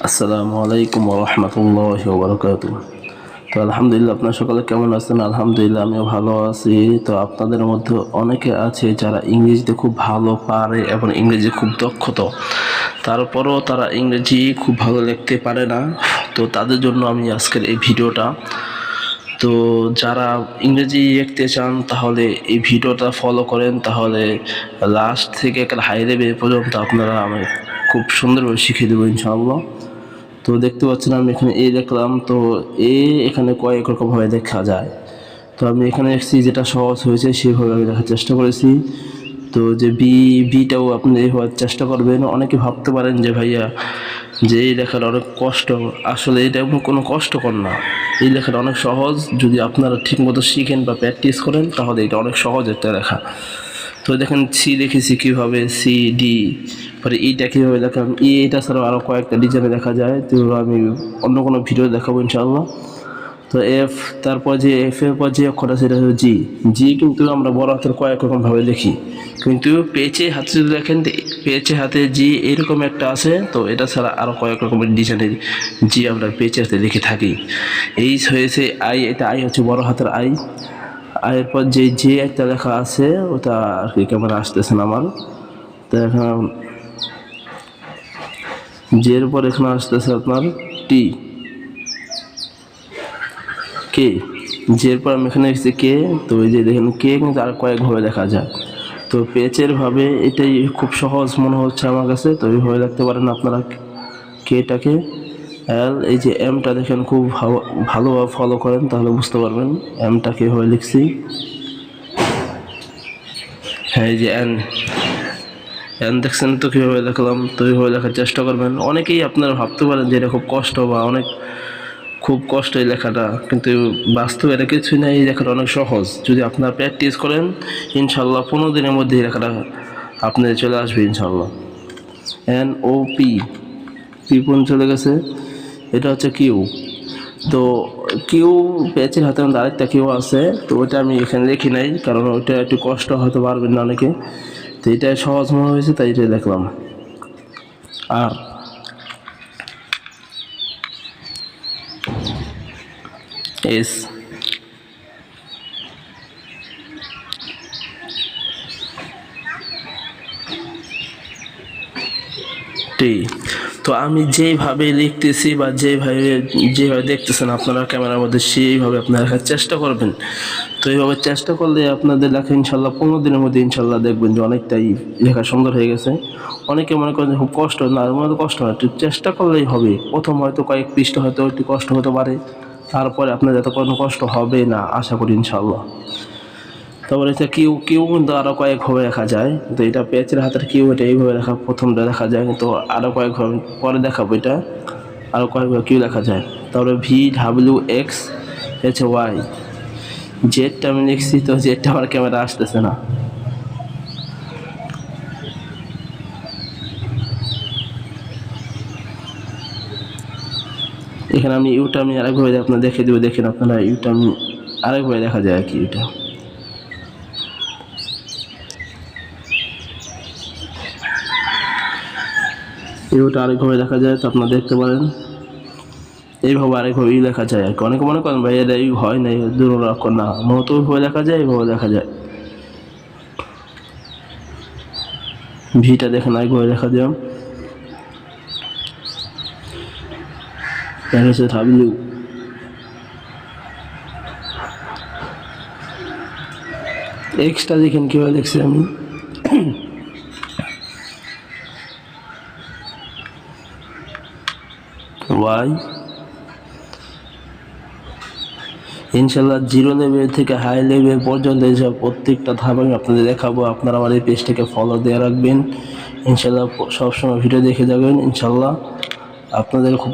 আসসালামু আলাইকুম ওয়া রাহমাতুল্লাহি ওয়া বারাকাতুহু। তো আলহামদুলিল্লাহ, আপনারা সকলে কেমন আছেন? আলহামদুলিল্লাহ আমিও ভালো আছি। তো আপনাদের মধ্যে অনেকে আছে যারা ইংরেজিতে খুব ভালো পারে এবং ইংরেজি খুব দক্ষত, তারপরও তারা ইংরেজি খুব ভালো লিখতে পারে না। তো তাদের জন্য আমি আজকের এই ভিডিওটা। তো যারা ইংরেজি লিখতে চান তাহলে এই ভিডিওটা ফলো করেন, তাহলে লাস্ট থেকে একটা হাই লেভেল পর্যন্ত আপনারা আমি খুব সুন্দরভাবে শিখিয়ে দেবো ইনশাআল্লাহ। তো দেখতে পাচ্ছেন আমি এখানে এ লিখলাম, তো এখানে কয়েক রকমভাবে দেখা যায়। তো আমি এখানে এসেছি, যেটা সহজ হয়েছে সেভাবে আমি লেখার চেষ্টা করেছি। তো যে বিটাও আপনি এইভাবে চেষ্টা করবেন। অনেকে ভাবতে পারেন যে ভাইয়া যে এই লেখাটা অনেক কষ্ট, আসলে এটা কোনো কষ্টকর না। এই লেখাটা অনেক সহজ, যদি আপনারা ঠিকমতো শিখেন বা প্র্যাকটিস করেন তাহলে এটা অনেক সহজ একটা লেখা। তো দেখেন সি লিখেছি কীভাবে, সি ডি, পরে ইটা কীভাবে দেখাম, এটা ছাড়াও আরও কয়েকটা ডিজাইনে দেখা যায়। তো আমি অন্য কোনো ভিডিও দেখাবো ইনশাআল্লাহ। তো এফ, তারপর যে এফ এর পর যে অক্ষরটা সেটা হলো জি। জি কিন্তু আমরা বড় হাতের কয়েক রকমভাবে লিখি, কিন্তু পেঁচে হাতে যদি দেখেন পেঁচে হাতে জি এরকম একটা আছে। তো এটা ছাড়া আরও কয়েক রকমের ডিজাইনের জি আমরা পেঁচে হাতে লিখে থাকি। এই হয়েছে আই, এটা আই হচ্ছে বড় হাতের আই। আয়ের পর যে একটা লেখা আছে ওটা আর কি ক্যামেরা আসতেছে না আমার। তো এখন জের পর এখানে আসতেছে আপনার টি, কে। জের পর আমি এখানে এসেছি কে। তো এই যে দেখেন কে কিন্তু আর কয়েকভাবে দেখা যায়। তো পেচের ভাবে এটাই খুব সহজ মনে হচ্ছে আমার কাছে। তো এইভাবে দেখতে পারেন আপনারা কেটাকে। এল, এই যে এমটা দেখেন খুব ভালোভাবে ফলো করেন তাহলে বুঝতে পারবেন এমটাকে এভাবে লিখছি। হ্যাঁ, এই যে এন, এন দেখছেন তো কীভাবে লিখলাম। তো এইভাবে লেখার চেষ্টা করবেন। অনেকেই আপনারা ভাবতে পারেন যে এটা খুব কষ্ট বা খুব কষ্ট এই লেখাটা, কিন্তু বাস্তবে এটা কিছুই না। এই লেখাটা অনেক সহজ, যদি আপনারা প্র্যাকটিস করেন ইনশাল্লাহ 15 দিনের মধ্যে এই লেখাটা আপনাদের চলে আসবে ইনশাল্লাহ। এন ও পি, পি পর্যন্ত চলে গেছে। এটা হচ্ছে কিউ। তো কিউ পেঁচের হাতে মধ্যে আরেকটা কিউ আছে, তো ওটা আমি এখানে লিখি নাই, কারণ ওইটা একটু কষ্ট হয়তো পারবেন না অনেকে। তো এটা সহজ মনে হয়েছে তাই এটা লিখলাম। আর এস, টি। তো আমি যেভাবে লিখতেছি বা যেভাবে দেখতেছেন আপনারা ক্যামেরার মধ্যে, সেইভাবে আপনারা লেখার চেষ্টা করবেন। তো এইভাবে চেষ্টা করলে আপনাদের লেখা ইনশাল্লাহ 15 দিনের মধ্যে ইনশাল্লাহ দেখবেন যে অনেকটাই লেখা সুন্দর হয়ে গেছে। অনেকে মনে করেন খুব কষ্ট না, মনে কষ্ট না, একটু চেষ্টা করলেই হবে। প্রথম হয়তো কয়েক পৃষ্ঠা হয়তো একটু কষ্ট হতে পারে, তারপরে আপনাদের এত কোনো কষ্ট হবে না আশা করি ইনশাল্লাহ। তারপরে এটা কিউ, কিউ কিন্তু আরও কয়েকভাবে লেখা যায়। তো এটা পেঁচের হাতের কিউ, এটা এইভাবে লেখা প্রথমটা দেখা যায়, কিন্তু আরও কয়েকভাবে পরে দেখাবো। এটা আরও কয়েকভাবে কিউ লেখা যায়। তারপরে ভি ডাব্লিউ এক্স হচ্ছে ওয়াই। জেডটা আমি লিখছি, তো জেডটা আমার ক্যামেরা আসতেছে না। এখানে আমি ইউটা আমি আরেকভাবে আপনার দেখে দেবো, দেখেন আপনারা ইউটা আমি আরেকভাবে দেখা যায় আর কি। এটা ইউটা আরেকভাবে দেখা যায়, তো আপনারা দেখতে পারেন এইভাবে আরেকভাবেই লেখা যায় আর কি। অনেকে মনে করেন ভাই এটা এই হয় না, দুর্বল অক্ষর না, মতো ওইভাবে লেখা যায়, এইভাবে লেখা যায়। ভিটা দেখেন আরেকভাবে লেখা দিলাম, দেখা যাচ্ছে ডাব্লিউ। এক্সটা দেখেন কীভাবে লিখছি আমি। ওয়াই। ইনশাল্লাহ 0 লেভেল থেকে হাই লেভেল পর্যন্ত এইসব প্রত্যেকটা ধাপ আমি আপনাদের দেখাবো। আপনারা আমার এই পেজটাকে ফলো দিয়ে রাখবেন ইনশাল্লাহ, সবসময় ভিডিও দেখে যাবেন ইনশাল্লাহ। আপনাদের খুব